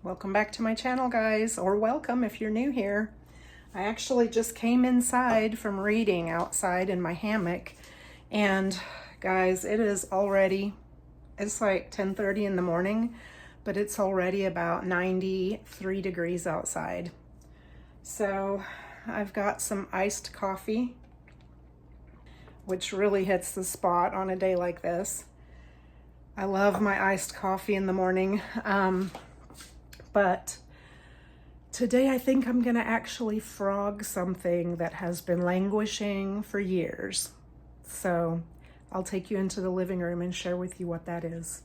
Welcome back to my channel, guys, or welcome if you're new here. I actually just came inside from reading outside in my hammock, and guys, it's like 10:30 in the morning, but it's already about 93 degrees outside. So I've got some iced coffee, which really hits the spot on a day like this. I love my iced coffee in the morning. But today I think I'm gonna actually frog something that has been languishing for years. So I'll take you into the living room and share with you what that is.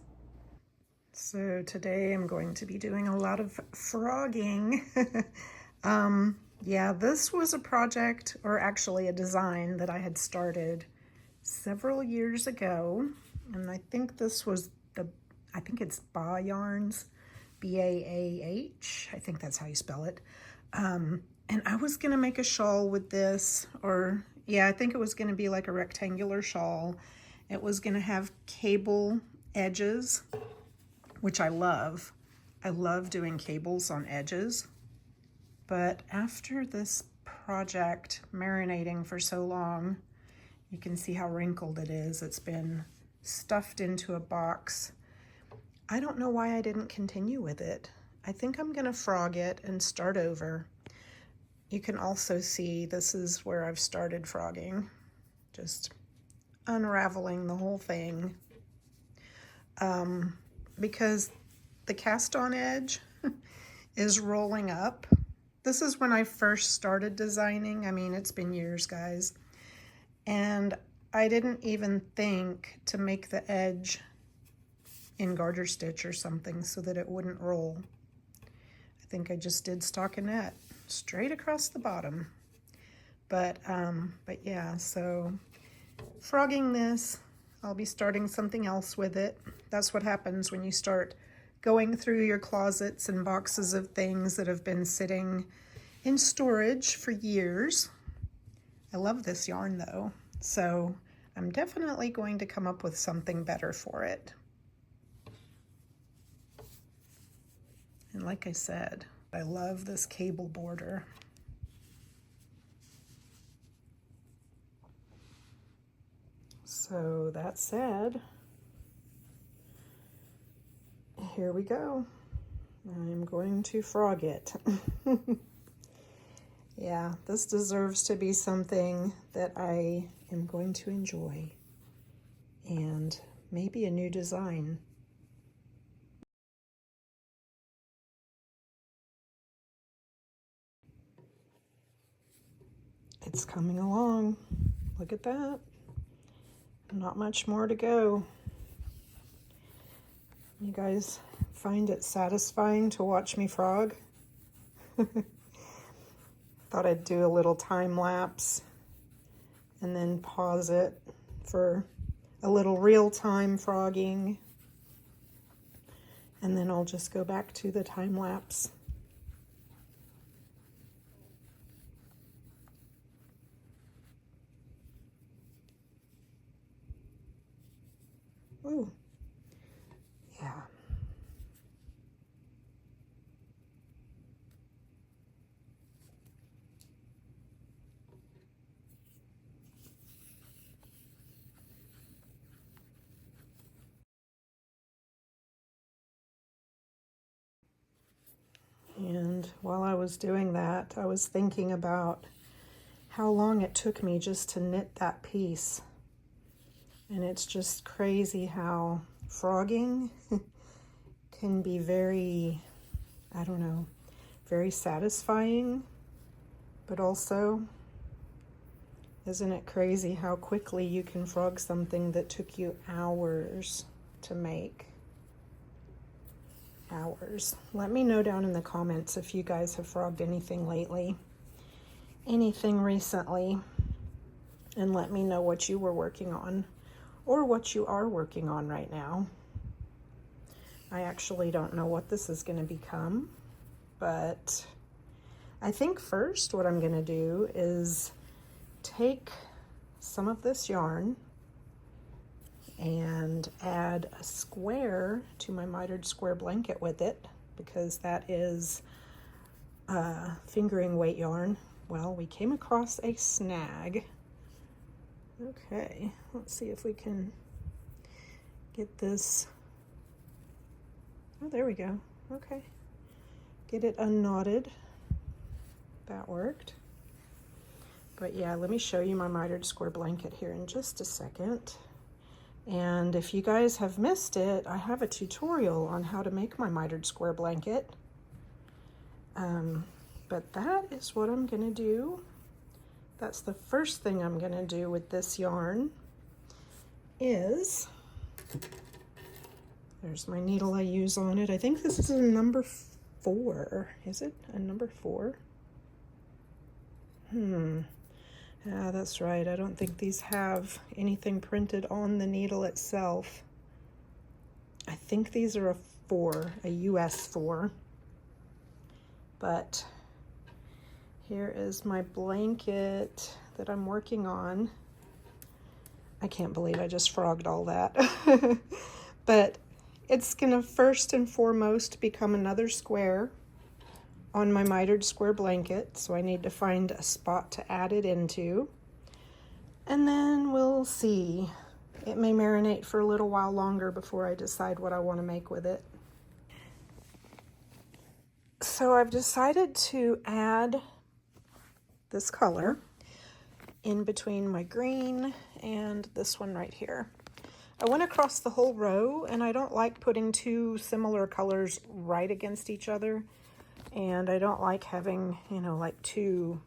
So today I'm going to be doing a lot of frogging. Yeah, this was a project, or actually a design, that I had started several years ago. And I think this was I think it's Bayarns. B-A-A-H, I think that's how you spell it. And I was gonna make a shawl with this, or yeah, I think it was gonna be like a rectangular shawl. It was gonna have cable edges, which I love. I love doing cables on edges. But after this project marinating for so long, you can see how wrinkled it is. It's been stuffed into a box. I don't know why I didn't continue with it. I think I'm gonna frog it and start over. You can also see this is where I've started frogging, just unraveling the whole thing. Because the cast on edge is rolling up. This is when I first started designing. I mean, it's been years, guys. And I didn't even think to make the edge in garter stitch or something so that it wouldn't roll. I think I just did stockinette straight across the bottom. But yeah, so frogging this, I'll be starting something else with it. That's what happens when you start going through your closets and boxes of things that have been sitting in storage for years. I love this yarn though, so I'm definitely going to come up with something better for it. And like I said, I love this cable border. So that said, here we go. I'm going to frog it. Yeah, this deserves to be something that I am going to enjoy, and maybe a new design. It's coming along. Look at that. Not much more to go. You guys find it satisfying to watch me frog? Thought I'd do a little time lapse and then pause it for a little real-time frogging. And then I'll just go back to the time lapse. Ooh, yeah. And while I was doing that, I was thinking about how long it took me just to knit that piece. And it's just crazy how frogging can be very, I don't know, very satisfying, but also, isn't it crazy how quickly you can frog something that took you hours to make? Hours. Let me know down in the comments if you guys have frogged anything lately, anything recently, and let me know what you were working on, or what you are working on right now. I actually don't know what this is going to become, but I think first what I'm going to do is take some of this yarn and add a square to my mitered square blanket with it. because that is fingering weight yarn. Well, we came across a snag. Okay, let's see if we can get this. Oh, there we go. Okay, get it unknotted. That worked. But yeah, let me show you my mitered square blanket here in just a second. And if you guys have missed it, I have a tutorial on how to make my mitered square blanket. But that is what I'm gonna do. That's the first thing I'm gonna do with this yarn is, there's my needle I use on it. I think this is a number 4. Is it a number 4? Yeah, that's right. I don't think these have anything printed on the needle itself. I think these are a 4, a US 4. But here is my blanket that I'm working on. I can't believe I just frogged all that. But it's gonna first and foremost become another square on my mitered square blanket. So I need to find a spot to add it into. And then we'll see. It may marinate for a little while longer before I decide what I want to make with it. So I've decided to add this color in between my green and this one right here. I went across the whole row, and I don't like putting two similar colors right against each other. And I don't like having, you know, like two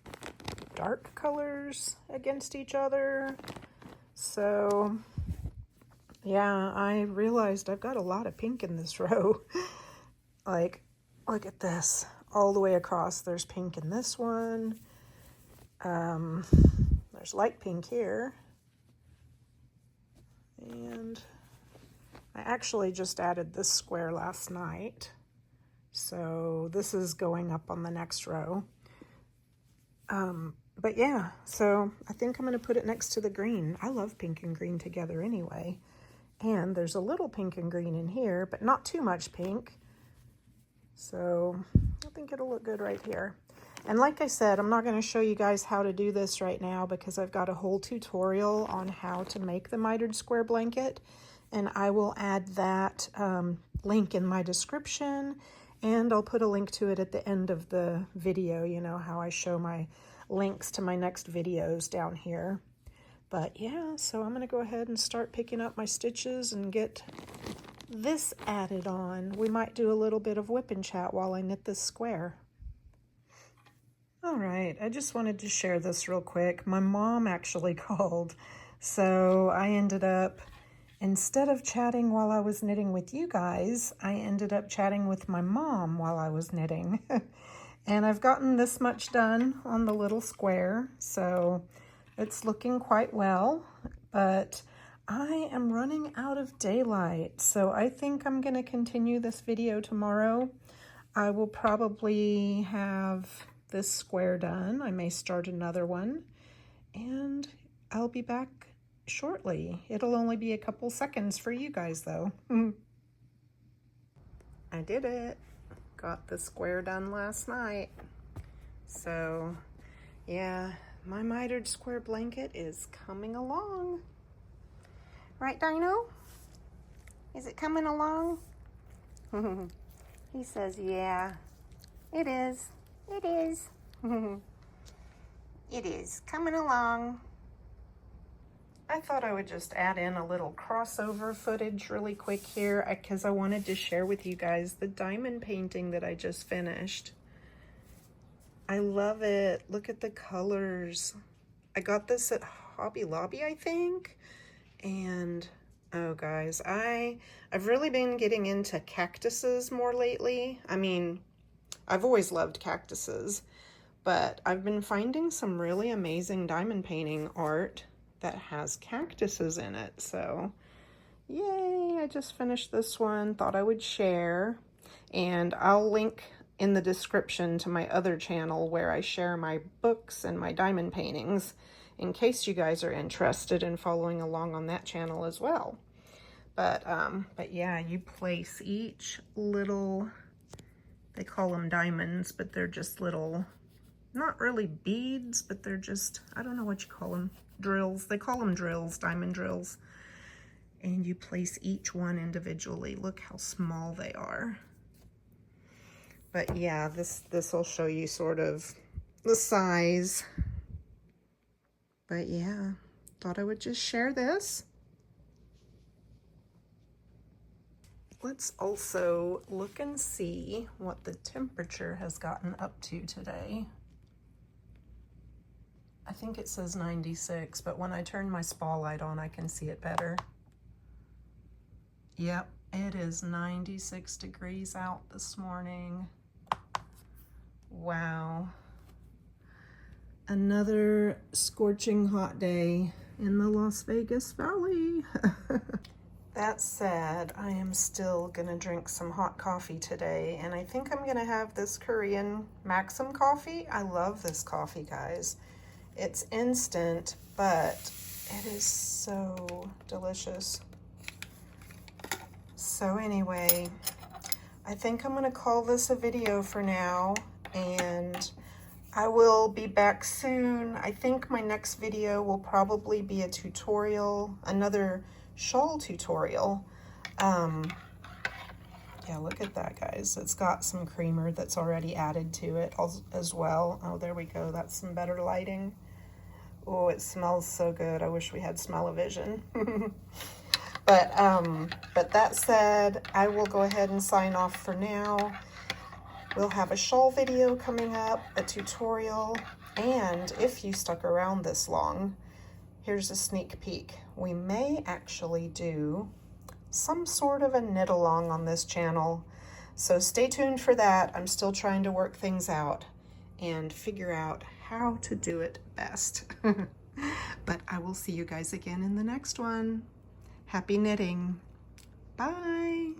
dark colors against each other. So yeah, I realized I've got a lot of pink in this row. Like, look at this. All the way across, there's pink in this one. There's light pink here. And I actually just added this square last night. So this is going up on the next row. But yeah, so I think I'm going to put it next to the green. I love pink and green together anyway. And there's a little pink and green in here, but not too much pink. So I think it'll look good right here. And like I said, I'm not going to show you guys how to do this right now because I've got a whole tutorial on how to make the mitered square blanket. And I will add that link in my description. And I'll put a link to it at the end of the video, you know, how I show my links to my next videos down here. But yeah, so I'm going to go ahead and start picking up my stitches and get this added on. We might do a little bit of whip and chat while I knit this square. All right, I just wanted to share this real quick. My mom actually called, so I ended up, instead of chatting while I was knitting with you guys, I ended up chatting with my mom while I was knitting. And I've gotten this much done on the little square, so it's looking quite well, but I am running out of daylight, so I think I'm going to continue this video tomorrow. I will probably have this square done. I may start another one, and I'll be back shortly. It'll only be a couple seconds for you guys though. I did it. Got the square done last night. So yeah, my mitered square blanket is coming along. Right, Dino? Is it coming along? He says, yeah, it is. It is. It is coming along. I thought I would just add in a little crossover footage really quick here because I wanted to share with you guys the diamond painting that I just finished. I love it. Look at the colors. I got this at Hobby Lobby, I think. And oh guys, I've really been getting into cactuses more lately. I mean, I've always loved cactuses, but I've been finding some really amazing diamond painting art that has cactuses in it. So yay, I just finished this one, thought I would share, and I'll link in the description to my other channel where I share my books and my diamond paintings in case you guys are interested in following along on that channel as well. But yeah, you place each little They call them diamonds, but they're just little, not really beads, but they're just, I don't know what you call them, drills. They call them drills, diamond drills. And you place each one individually. Look how small they are. But yeah, this will show you sort of the size. But yeah, thought I would just share this. Let's also look and see what the temperature has gotten up to today. I think it says 96, but when I turn my spotlight on, I can see it better. Yep, it is 96 degrees out this morning. Wow. Another scorching hot day in the Las Vegas Valley. That said, I am still gonna drink some hot coffee today, and I think I'm gonna have this Korean Maxim coffee. I love this coffee, guys. It's instant, but it is so delicious. So anyway, I think I'm gonna call this a video for now, and I will be back soon. I think my next video will probably be a tutorial, another shawl tutorial. Yeah, look at that, guys. It's got some creamer that's already added to it as well. Oh, there we go. That's some better lighting. Oh, it smells so good. I wish we had smell-o-vision. But that said, I will go ahead and sign off for now. We'll have a shawl video coming up, a tutorial, and if you stuck around this long, here's a sneak peek. We may actually do some sort of a knit along on this channel. So stay tuned for that. I'm still trying to work things out and figure out how to do it best. But I will see you guys again in the next one. Happy knitting. Bye.